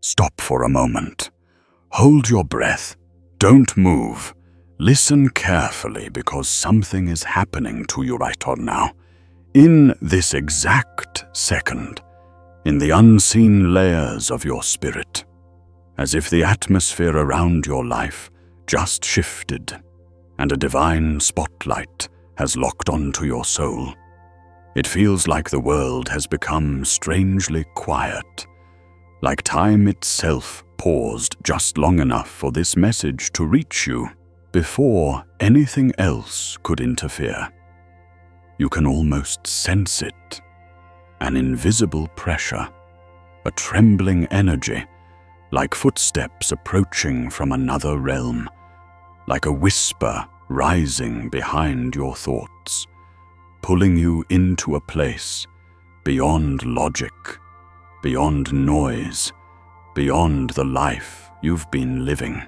Stop for a moment. Hold your breath. Don't move. Listen carefully because something is happening to you right on now. In this exact second, in the unseen layers of your spirit, as if the atmosphere around your life just shifted and a divine spotlight has locked onto your soul. It feels like the world has become strangely quiet, like time itself paused just long enough for this message to reach you before anything else could interfere. You can almost sense it, an invisible pressure, a trembling energy, like footsteps approaching from another realm, like a whisper rising behind your thoughts, pulling you into a place beyond logic, beyond noise, beyond the life you've been living.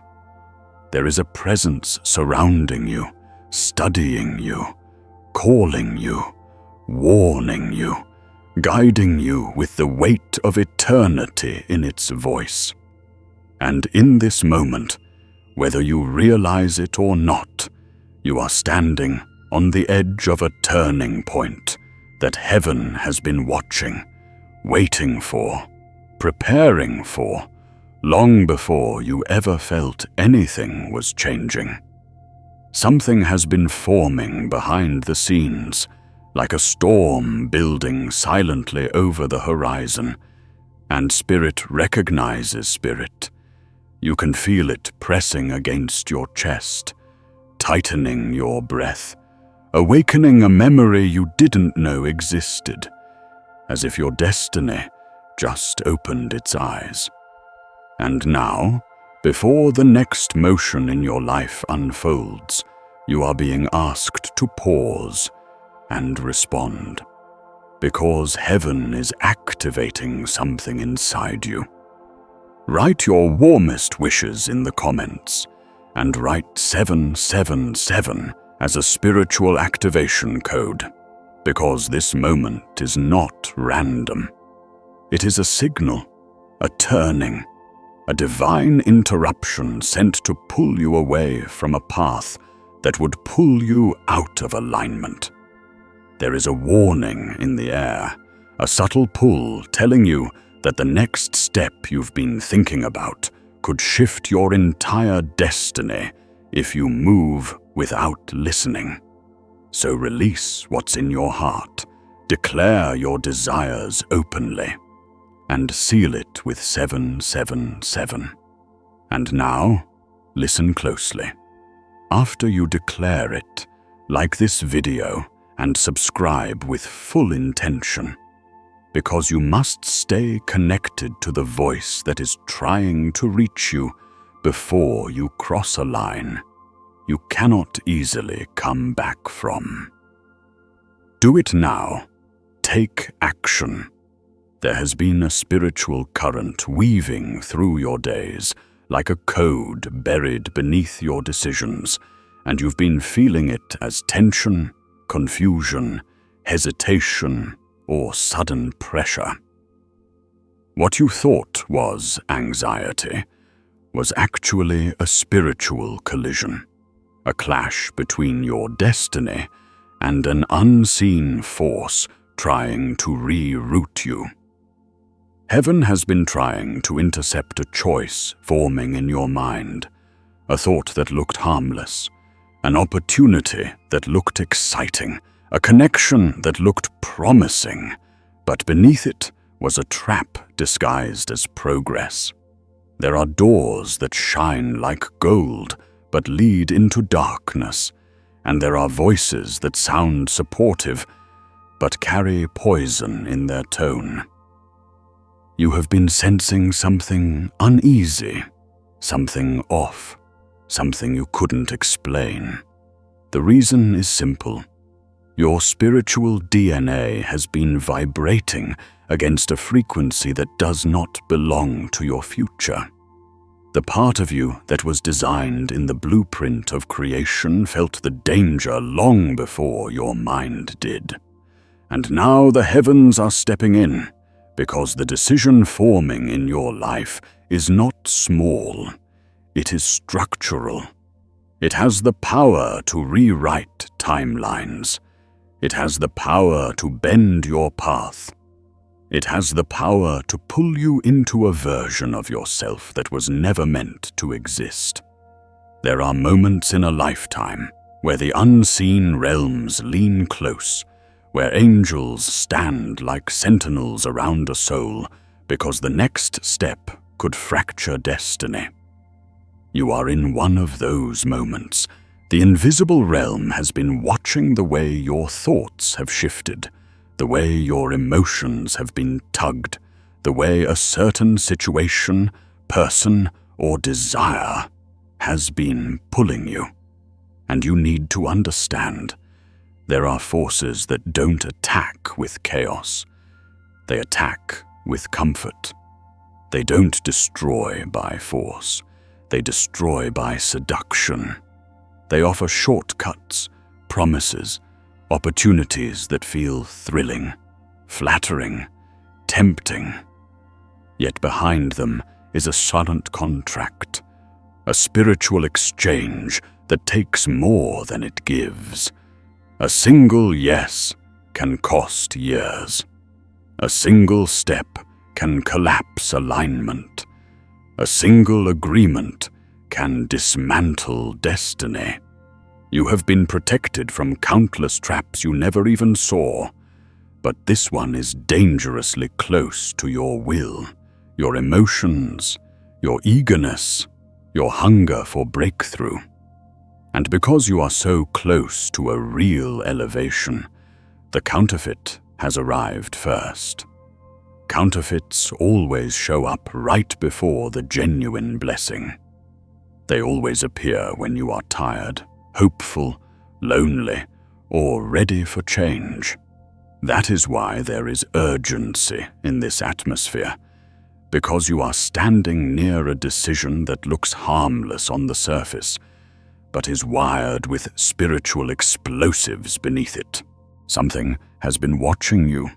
There is a presence surrounding you, studying you, calling you, warning you, guiding you with the weight of eternity in its voice. And in this moment, whether you realize it or not, you are standing on the edge of a turning point that heaven has been watching, waiting for, preparing for, long before you ever felt anything was changing. Something has been forming behind the scenes, like a storm building silently over the horizon, and spirit recognizes spirit. You can feel it pressing against your chest, tightening your breath, awakening a memory you didn't know existed, as if your destiny just opened its eyes. And now, before the next motion in your life unfolds, you are being asked to pause and respond, because heaven is activating something inside you. Write your warmest wishes in the comments, and write 777 as a spiritual activation code, because this moment is not random. It is a signal, a turning, a divine interruption sent to pull you away from a path that would pull you out of alignment. There is a warning in the air, a subtle pull telling you that the next step you've been thinking about could shift your entire destiny if you move without listening. So release what's in your heart, declare your desires openly, and seal it with 777. And now, listen closely. After you declare it, like this video and subscribe with full intention, because you must stay connected to the voice that is trying to reach you before you cross a line you cannot easily come back from. Do it now. Take action. There has been a spiritual current weaving through your days, like a code buried beneath your decisions, and you've been feeling it as tension, confusion, hesitation, or sudden pressure. What you thought was anxiety was actually a spiritual collision, a clash between your destiny and an unseen force trying to reroute you. Heaven has been trying to intercept a choice forming in your mind, a thought that looked harmless, an opportunity that looked exciting, a connection that looked promising, but beneath it was a trap disguised as progress. There are doors that shine like gold but lead into darkness, and there are voices that sound supportive but carry poison in their tone. You have been sensing something uneasy, something off, something you couldn't explain. The reason is simple. Your spiritual DNA has been vibrating against a frequency that does not belong to your future. The part of you that was designed in the blueprint of creation felt the danger long before your mind did. And now the heavens are stepping in, because the decision forming in your life is not small, it is structural. It has the power to rewrite timelines. It has the power to bend your path. It has the power to pull you into a version of yourself that was never meant to exist. There are moments in a lifetime where the unseen realms lean close, where angels stand like sentinels around a soul because the next step could fracture destiny. You are in one of those moments. The invisible realm has been watching the way your thoughts have shifted, the way your emotions have been tugged, the way a certain situation, person, or desire has been pulling you. And you need to understand, there are forces that don't attack with chaos. They attack with comfort. They don't destroy by force. They destroy by seduction. They offer shortcuts, promises, opportunities that feel thrilling, flattering, tempting. Yet behind them is a silent contract, a spiritual exchange that takes more than it gives. A single yes can cost years. A single step can collapse alignment. A single agreement can dismantle destiny. You have been protected from countless traps you never even saw, but this one is dangerously close to your will, your emotions, your eagerness, your hunger for breakthrough. And because you are so close to a real elevation, the counterfeit has arrived first. Counterfeits always show up right before the genuine blessing. They always appear when you are tired, hopeful, lonely, or ready for change. That is why there is urgency in this atmosphere, because you are standing near a decision that looks harmless on the surface, but is wired with spiritual explosives beneath it. Something has been watching you,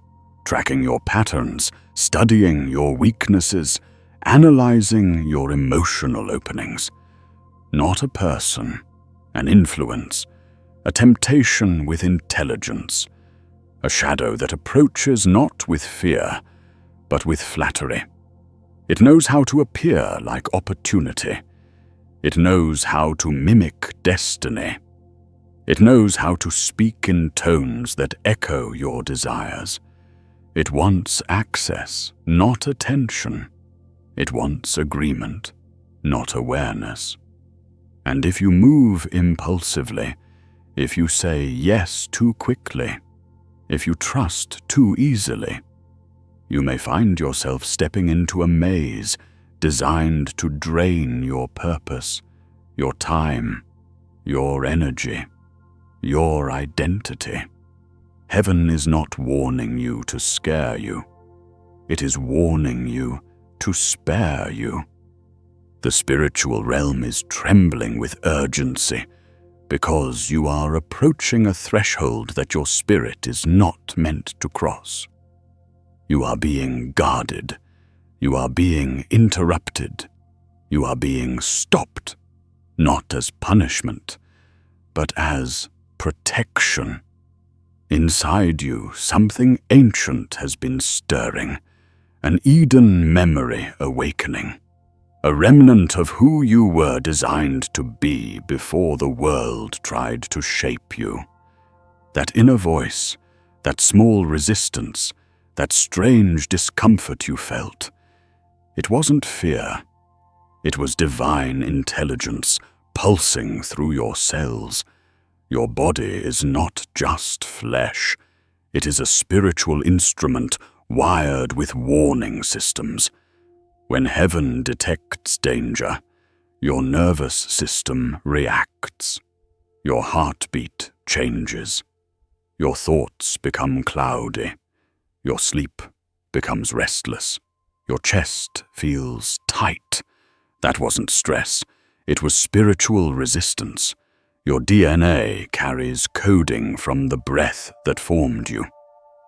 tracking your patterns, studying your weaknesses, analyzing your emotional openings. Not a person, an influence, a temptation with intelligence, a shadow that approaches not with fear, but with flattery. It knows how to appear like opportunity. It knows how to mimic destiny. It knows how to speak in tones that echo your desires. It wants access, not attention. It wants agreement, not awareness. And if you move impulsively, if you say yes too quickly, if you trust too easily, you may find yourself stepping into a maze designed to drain your purpose, your time, your energy, your identity. Heaven is not warning you to scare you. It is warning you to spare you. The spiritual realm is trembling with urgency because you are approaching a threshold that your spirit is not meant to cross. You are being guarded. You are being interrupted. You are being stopped, not as punishment, but as protection. Inside you, something ancient has been stirring, an Eden memory awakening, a remnant of who you were designed to be before the world tried to shape you. That inner voice, that small resistance, that strange discomfort you felt, it wasn't fear. It was divine intelligence pulsing through your cells. Your body is not just flesh. It is a spiritual instrument wired with warning systems. When heaven detects danger, your nervous system reacts. Your heartbeat changes. Your thoughts become cloudy. Your sleep becomes restless. Your chest feels tight. That wasn't stress. It was spiritual resistance. Your DNA carries coding from the breath that formed you.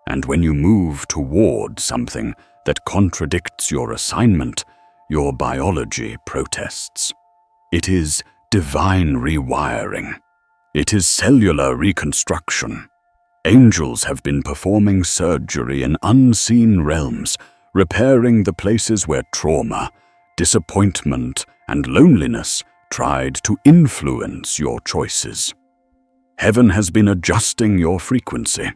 And when you move toward something that contradicts your assignment, your biology protests. It is divine rewiring. It is cellular reconstruction. Angels have been performing surgery in unseen realms, repairing the places where trauma, disappointment, and loneliness tried to influence your choices. Heaven has been adjusting your frequency,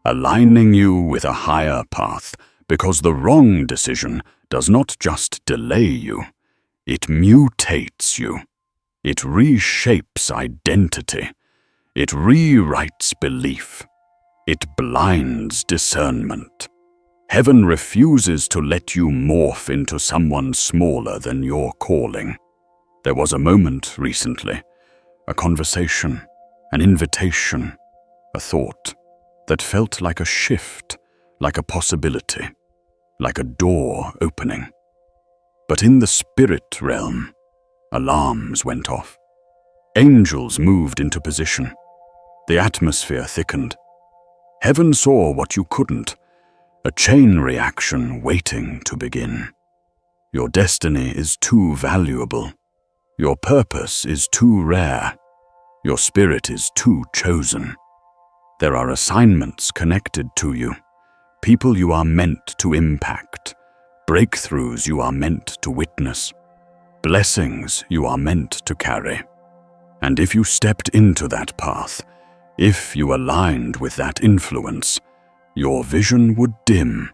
aligning you with a higher path, because the wrong decision does not just delay you, it mutates you. It reshapes identity. It rewrites belief. It blinds discernment. Heaven refuses to let you morph into someone smaller than your calling. There was a moment recently, a conversation, an invitation, a thought that felt like a shift, like a possibility, like a door opening. But in the spirit realm, alarms went off. Angels moved into position. The atmosphere thickened. Heaven saw what you couldn't, a chain reaction waiting to begin. Your destiny is too valuable. Your purpose is too rare. Your spirit is too chosen. There are assignments connected to you, people you are meant to impact, breakthroughs you are meant to witness, blessings you are meant to carry. And if you stepped into that path, if you aligned with that influence, your vision would dim,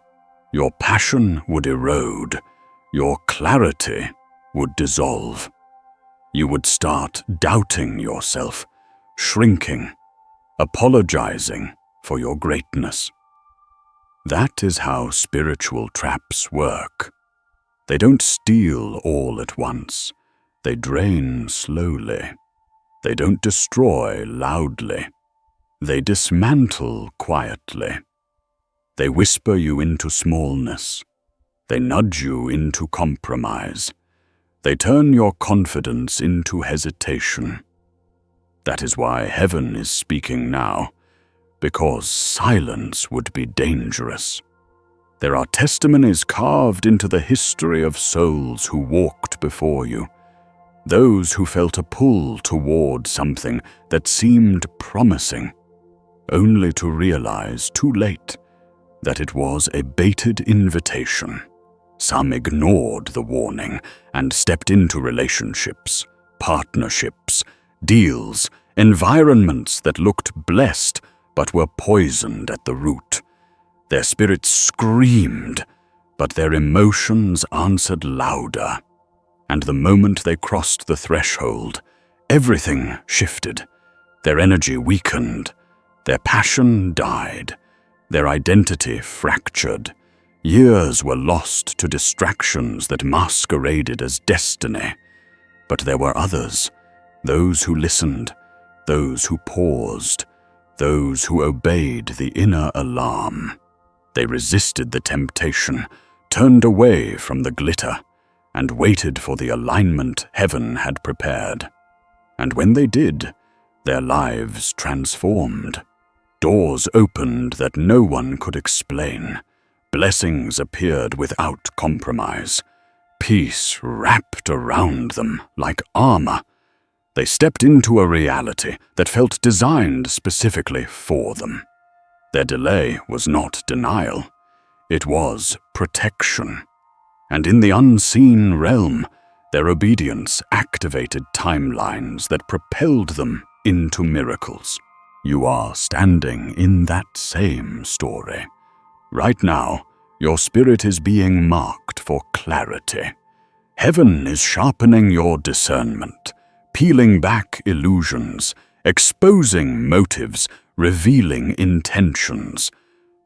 your passion would erode, your clarity would dissolve. You would start doubting yourself, shrinking, apologizing for your greatness. That is how spiritual traps work. They don't steal all at once. They drain slowly. They don't destroy loudly. They dismantle quietly. They whisper you into smallness. They nudge you into compromise. They turn your confidence into hesitation. That is why heaven is speaking now, because silence would be dangerous. There are testimonies carved into the history of souls who walked before you, those who felt a pull toward something that seemed promising, only to realize too late that it was a baited invitation. Some ignored the warning and stepped into relationships, partnerships, deals, environments that looked blessed but were poisoned at the root. Their spirits screamed, but their emotions answered louder. And the moment they crossed the threshold, everything shifted. Their energy weakened. Their passion died. Their identity fractured. Years were lost to distractions that masqueraded as destiny. But there were others, those who listened, those who paused, those who obeyed the inner alarm. They resisted the temptation, turned away from the glitter, and waited for the alignment heaven had prepared. And when they did, their lives transformed. Doors opened that no one could explain. Blessings appeared without compromise. Peace wrapped around them like armor. They stepped into a reality that felt designed specifically for them. Their delay was not denial. It was protection. And in the unseen realm, their obedience activated timelines that propelled them into miracles. You are standing in that same story. Right now, your spirit is being marked for clarity. Heaven is sharpening your discernment, peeling back illusions, exposing motives, revealing intentions.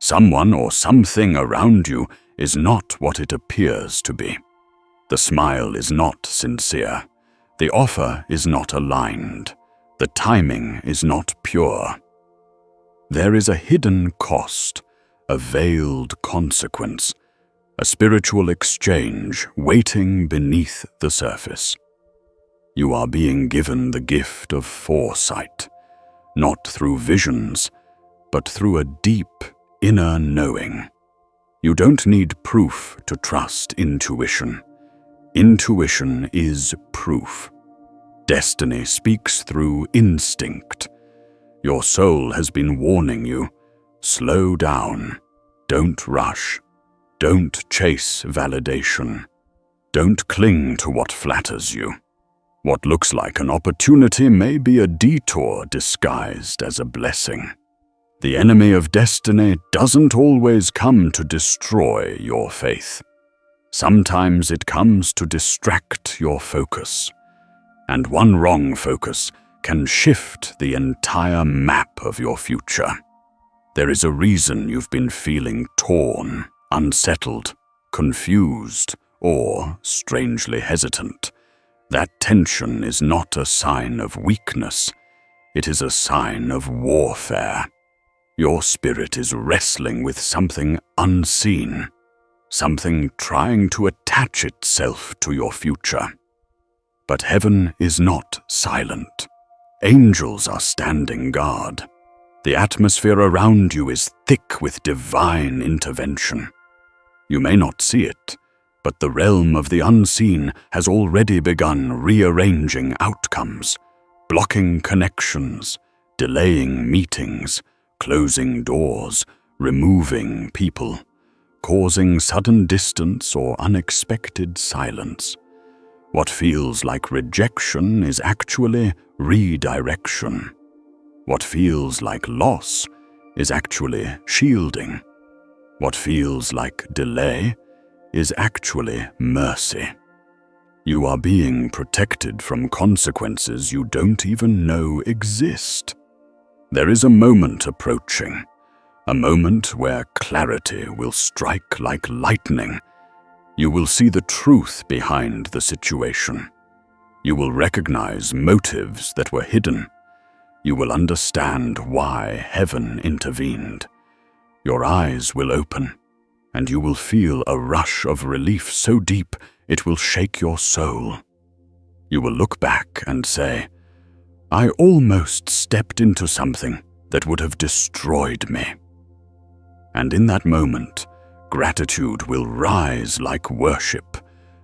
Someone or something around you is not what it appears to be. The smile is not sincere. The offer is not aligned. The timing is not pure. There is a hidden cost, a veiled consequence, a spiritual exchange waiting beneath the surface. You are being given the gift of foresight, not through visions, but through a deep inner knowing. You don't need proof to trust intuition. Intuition is proof. Destiny speaks through instinct. Your soul has been warning you. Slow down. Don't rush. Don't chase validation. Don't cling to what flatters you. What looks like an opportunity may be a detour disguised as a blessing. The enemy of destiny doesn't always come to destroy your faith. Sometimes it comes to distract your focus. And one wrong focus can shift the entire map of your future. There is a reason you've been feeling torn, unsettled, confused, or strangely hesitant. That tension is not a sign of weakness. It is a sign of warfare. Your spirit is wrestling with something unseen, something trying to attach itself to your future. But heaven is not silent. Angels are standing guard. The atmosphere around you is thick with divine intervention. You may not see it, but the realm of the unseen has already begun rearranging outcomes, blocking connections, delaying meetings, closing doors, removing people, causing sudden distance or unexpected silence. What feels like rejection is actually redirection. What feels like loss is actually shielding. What feels like delay is actually mercy. You are being protected from consequences you don't even know exist. There is a moment approaching, a moment where clarity will strike like lightning. You will see the truth behind the situation. You will recognize motives that were hidden. You will understand why heaven intervened. Your eyes will open, and you will feel a rush of relief so deep it will shake your soul. You will look back and say, "I almost stepped into something that would have destroyed me." And in that moment, gratitude will rise like worship,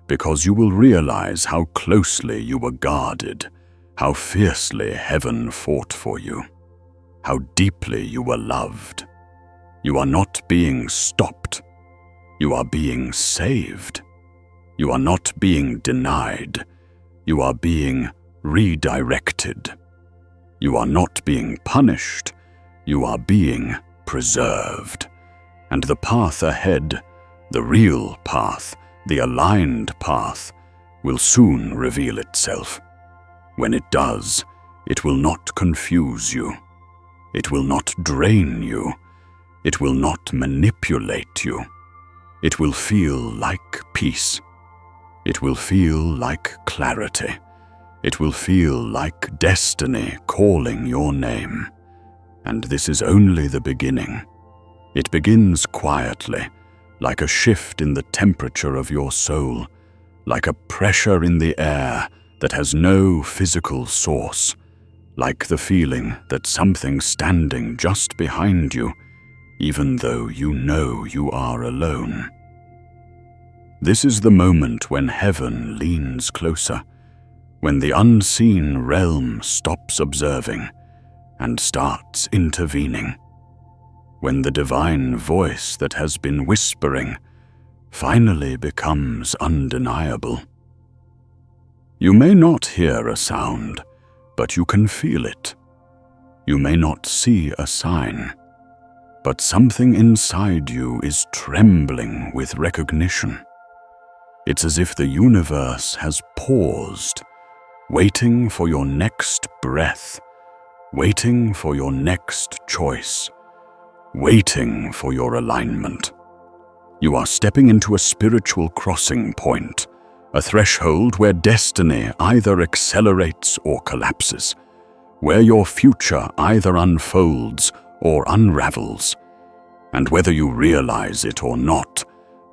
because you will realize how closely you were guarded, how fiercely heaven fought for you, how deeply you were loved. You are not being stopped. You are being saved. You are not being denied. You are being redirected. You are not being punished. You are being preserved. And the path ahead, the real path, the aligned path, will soon reveal itself. When it does, it will not confuse you. It will not drain you. It will not manipulate you. It will feel like peace. It will feel like clarity. It will feel like destiny calling your name. And this is only the beginning. It begins quietly, like a shift in the temperature of your soul, like a pressure in the air that has no physical source, like the feeling that something's standing just behind you, even though you know you are alone. This is the moment when heaven leans closer, when the unseen realm stops observing and starts intervening, when the divine voice that has been whispering finally becomes undeniable. You may not hear a sound, but you can feel it. You may not see a sign, but something inside you is trembling with recognition. It's as if the universe has paused, waiting for your next breath, waiting for your next choice, waiting for your alignment. You are stepping into a spiritual crossing point, a threshold where destiny either accelerates or collapses, where your future either unfolds or unravels. And whether you realize it or not,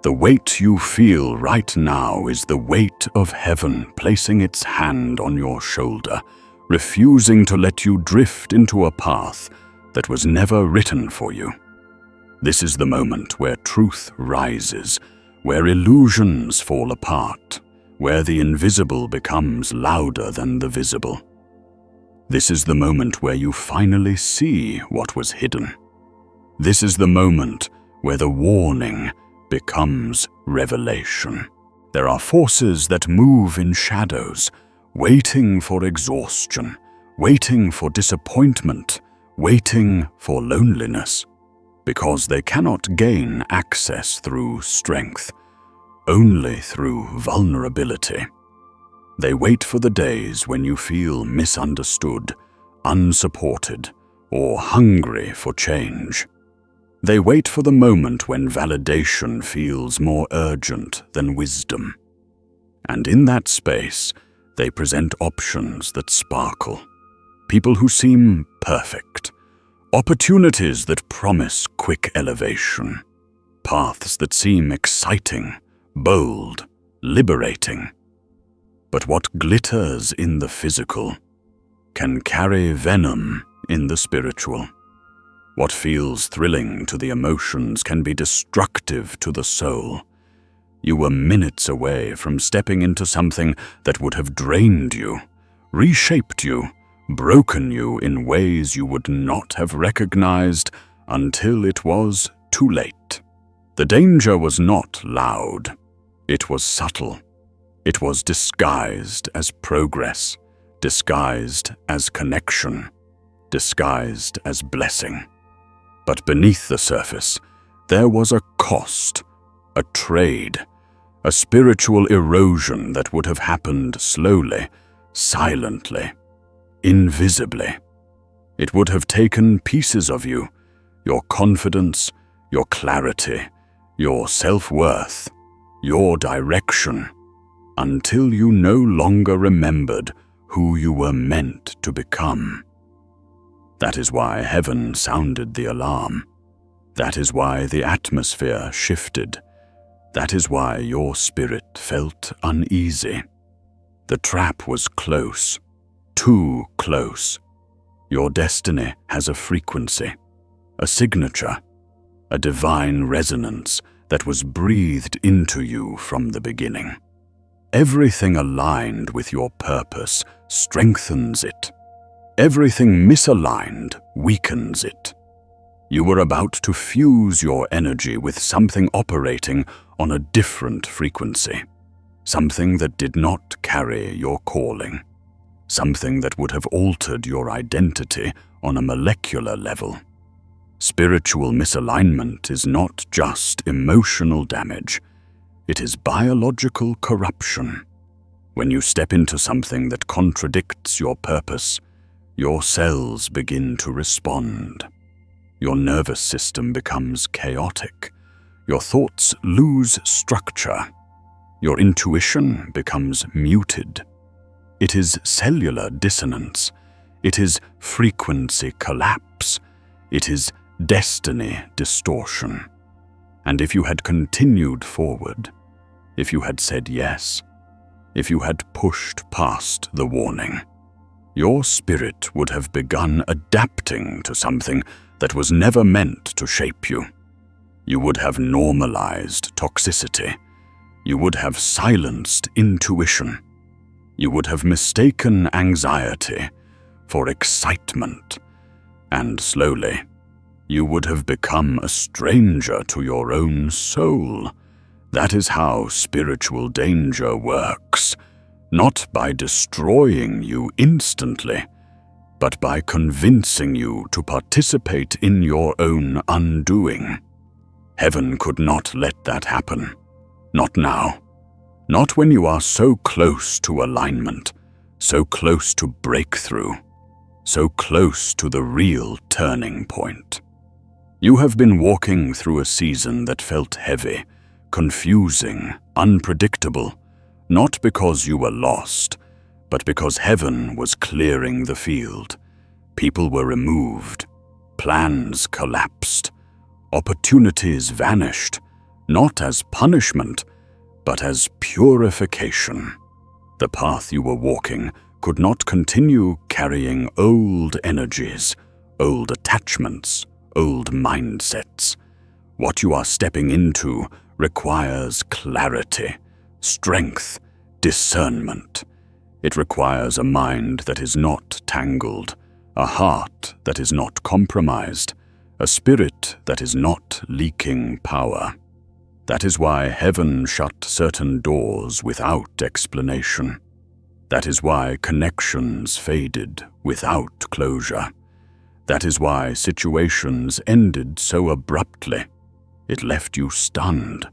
the weight you feel right now is the weight of heaven placing its hand on your shoulder, refusing to let you drift into a path that was never written for you. This is the moment where truth rises, where illusions fall apart, where the invisible becomes louder than the visible. This is the moment where you finally see what was hidden. This is the moment where the warning becomes revelation. There are forces that move in shadows, waiting for exhaustion, waiting for disappointment, waiting for loneliness, because they cannot gain access through strength, only through vulnerability. They wait for the days when you feel misunderstood, unsupported, or hungry for change. They wait for the moment when validation feels more urgent than wisdom. And in that space, they present options that sparkle. People who seem perfect. Opportunities that promise quick elevation. Paths that seem exciting, bold, liberating. But what glitters in the physical can carry venom in the spiritual. What feels thrilling to the emotions can be destructive to the soul. You were minutes away from stepping into something that would have drained you, reshaped you, broken you in ways you would not have recognized until it was too late. The danger was not loud. It was subtle. It was disguised as progress, disguised as connection, disguised as blessing. But beneath the surface, there was a cost, a trade, a spiritual erosion that would have happened slowly, silently, invisibly. It would have taken pieces of you, your confidence, your clarity, your self-worth, your direction, until you no longer remembered who you were meant to become. That is why heaven sounded the alarm. That is why the atmosphere shifted. That is why your spirit felt uneasy. The trap was close, too close. Your destiny has a frequency, a signature, a divine resonance that was breathed into you from the beginning. Everything aligned with your purpose strengthens it. Everything misaligned weakens it. You were about to fuse your energy with something operating on a different frequency, something that did not carry your calling, something that would have altered your identity on a molecular level. Spiritual misalignment is not just emotional damage, it is biological corruption. When you step into something that contradicts your purpose, your cells begin to respond. Your nervous system becomes chaotic. Your thoughts lose structure. Your intuition becomes muted. It is cellular dissonance. It is frequency collapse. It is destiny distortion. And if you had continued forward, if you had said yes, if you had pushed past the warning, your spirit would have begun adapting to something that was never meant to shape you. You would have normalized toxicity. You would have silenced intuition. You would have mistaken anxiety for excitement. And slowly, you would have become a stranger to your own soul. That is how spiritual danger works. Not by destroying you instantly, but by convincing you to participate in your own undoing. Heaven could not let that happen. Not now. Not when you are so close to alignment, so close to breakthrough, so close to the real turning point. You have been walking through a season that felt heavy, confusing, unpredictable, not because you were lost, but because heaven was clearing the field. People were removed, plans collapsed, opportunities vanished, not as punishment, but as purification. The path you were walking could not continue carrying old energies, old attachments, old mindsets. What you are stepping into requires clarity, strength, discernment. It requires a mind that is not tangled, a heart that is not compromised, a spirit that is not leaking power. That is why heaven shut certain doors without explanation. That is why connections faded without closure. That is why situations ended so abruptly. It left you stunned.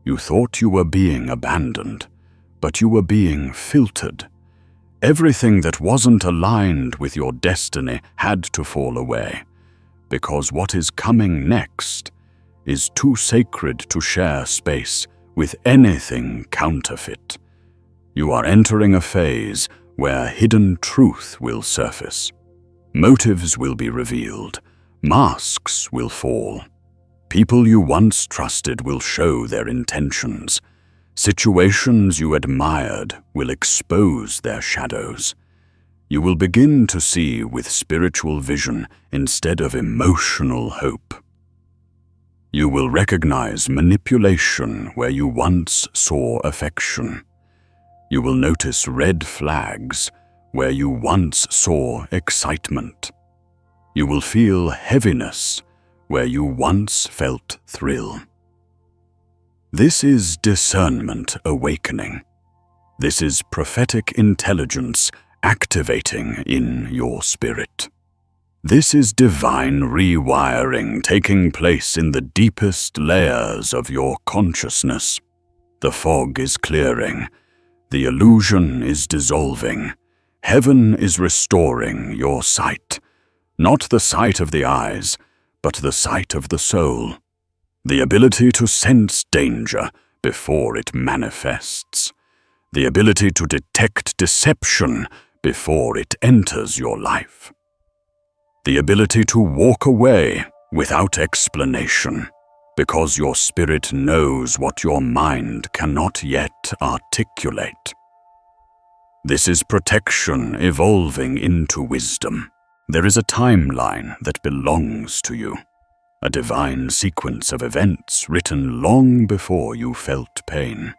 You thought you were being abandoned, but you were being filtered. Everything that wasn't aligned with your destiny had to fall away, because what is coming next is too sacred to share space with anything counterfeit. You are entering a phase where hidden truth will surface. Motives will be revealed. Masks will fall. People you once trusted will show their intentions. Situations you admired will expose their shadows. You will begin to see with spiritual vision instead of emotional hope. You will recognize manipulation where you once saw affection. You will notice red flags where you once saw excitement. You will feel heaviness where you once felt thrill. This is discernment awakening. This is prophetic intelligence activating in your spirit. This is divine rewiring taking place in the deepest layers of your consciousness. The fog is clearing. The illusion is dissolving. Heaven is restoring your sight. Not the sight of the eyes, but the sight of the soul. The ability to sense danger before it manifests. The ability to detect deception before it enters your life. The ability to walk away without explanation, because your spirit knows what your mind cannot yet articulate. This is protection evolving into wisdom. There is a timeline that belongs to you, a divine sequence of events written long before you felt pain,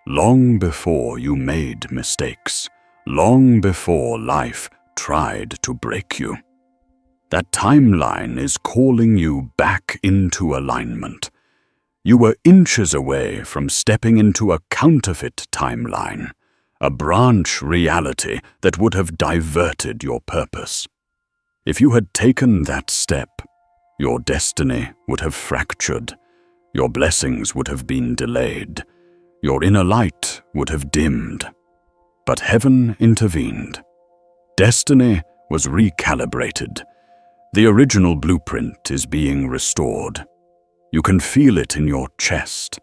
long before you made mistakes, long before life tried to break you. That timeline is calling you back into alignment. You were inches away from stepping into a counterfeit timeline, a branch reality that would have diverted your purpose. If you had taken that step, your destiny would have fractured, your blessings would have been delayed, your inner light would have dimmed. But heaven intervened. Destiny was recalibrated. The original blueprint is being restored. You can feel it in your chest,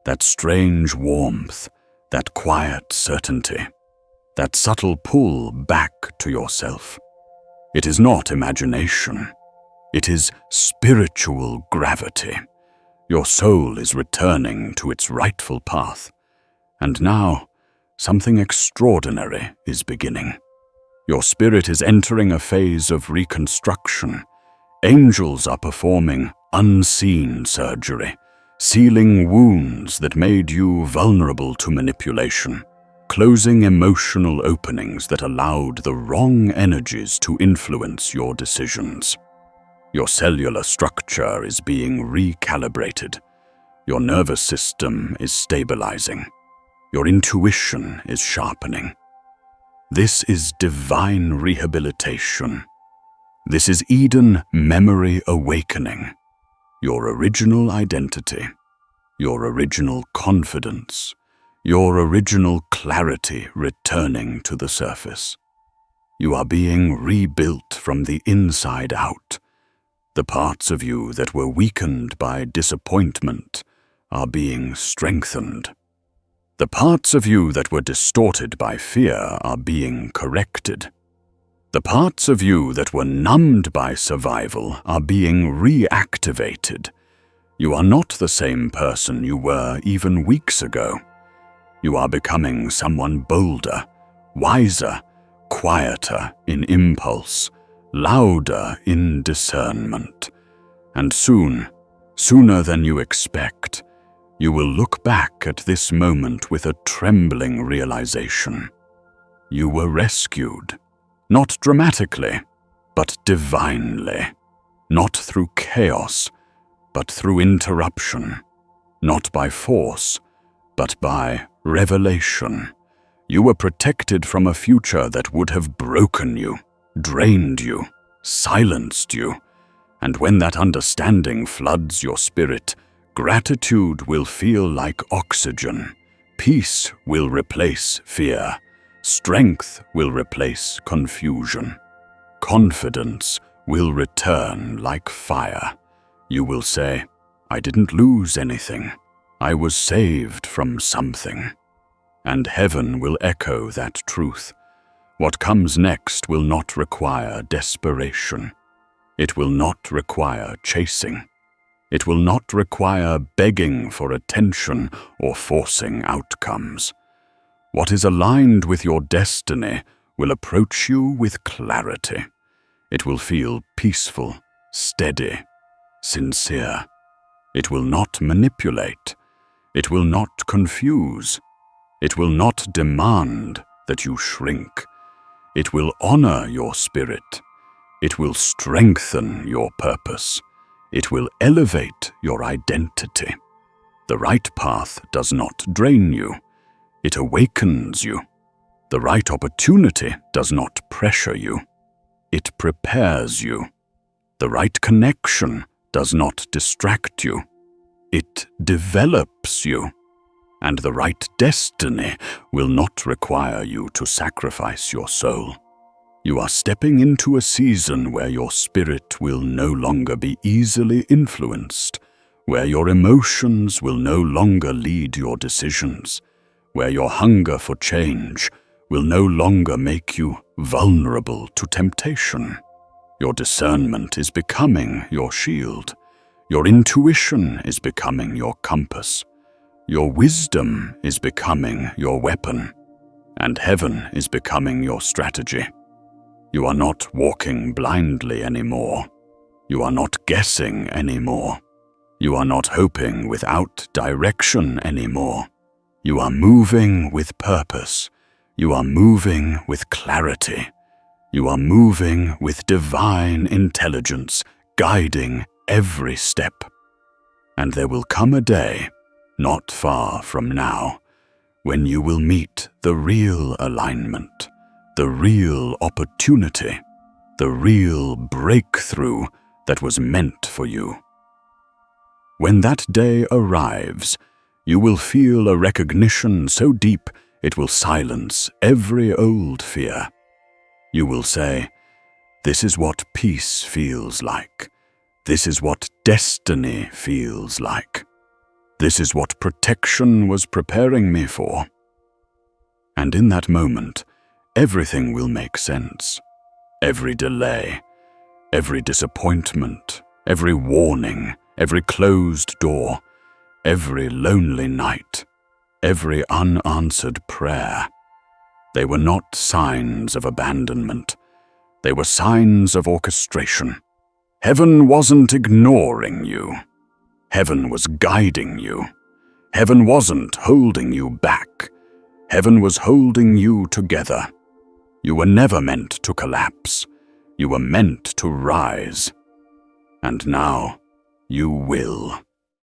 that strange warmth, that quiet certainty, that subtle pull back to yourself. It is not imagination. It is spiritual gravity. Your soul is returning to its rightful path. And now, something extraordinary is beginning. Your spirit is entering a phase of reconstruction. Angels are performing unseen surgery, sealing wounds that made you vulnerable to manipulation, closing emotional openings that allowed the wrong energies to influence your decisions. Your cellular structure is being recalibrated. Your nervous system is stabilizing. Your intuition is sharpening. This is divine rehabilitation. This is Eden memory awakening. Your original identity, your original confidence, your original clarity returning to the surface. You are being rebuilt from the inside out. The parts of you that were weakened by disappointment are being strengthened. The parts of you that were distorted by fear are being corrected. The parts of you that were numbed by survival are being reactivated. You are not the same person you were even weeks ago. You are becoming someone bolder, wiser, quieter in impulse, louder in discernment. And soon, sooner than you expect, You will look back at this moment with a trembling realization. You were rescued, not dramatically, but divinely, not through chaos, but through interruption, not by force, but by revelation. You were protected from a future that would have broken you, drained you, silenced you, and when that understanding floods your spirit, gratitude will feel like oxygen, peace will replace fear, strength will replace confusion, confidence will return like fire. You will say, I didn't lose anything. I was saved from something. And heaven will echo that truth. What comes next will not require desperation. It will not require chasing. It will not require begging for attention or forcing outcomes. What is aligned with your destiny will approach you with clarity. It will feel peaceful, steady, sincere. It will not manipulate. It will not confuse. It will not demand that you shrink. It will honor your spirit. It will strengthen your purpose. It will elevate your identity. The right path does not drain you. It awakens you. The right opportunity does not pressure you. It prepares you. The right connection does not distract you. It develops you. And the right destiny will not require you to sacrifice your soul. You are stepping into a season where your spirit will no longer be easily influenced, where your emotions will no longer lead your decisions, where your hunger for change will no longer make you vulnerable to temptation. Your discernment is becoming your shield. Your intuition is becoming your compass. Your wisdom is becoming your weapon, and heaven is becoming your strategy. You are not walking blindly anymore. You are not guessing anymore. You are not hoping without direction anymore. You are moving with purpose. You are moving with clarity. You are moving with divine intelligence, guiding every step. And there will come a day, not far from now, when you will meet the real alignment, the real opportunity, the real breakthrough that was meant for you. When that day arrives, you will feel a recognition so deep it will silence every old fear. You will say, this is what peace feels like. This is what destiny feels like. This is what protection was preparing me for. And in that moment, everything will make sense. Every delay, every disappointment, every warning, every closed door, every lonely night, every unanswered prayer. They were not signs of abandonment. They were signs of orchestration. Heaven wasn't ignoring you. Heaven was guiding you. Heaven wasn't holding you back. Heaven was holding you together. You were never meant to collapse. You were meant to rise. And now you will.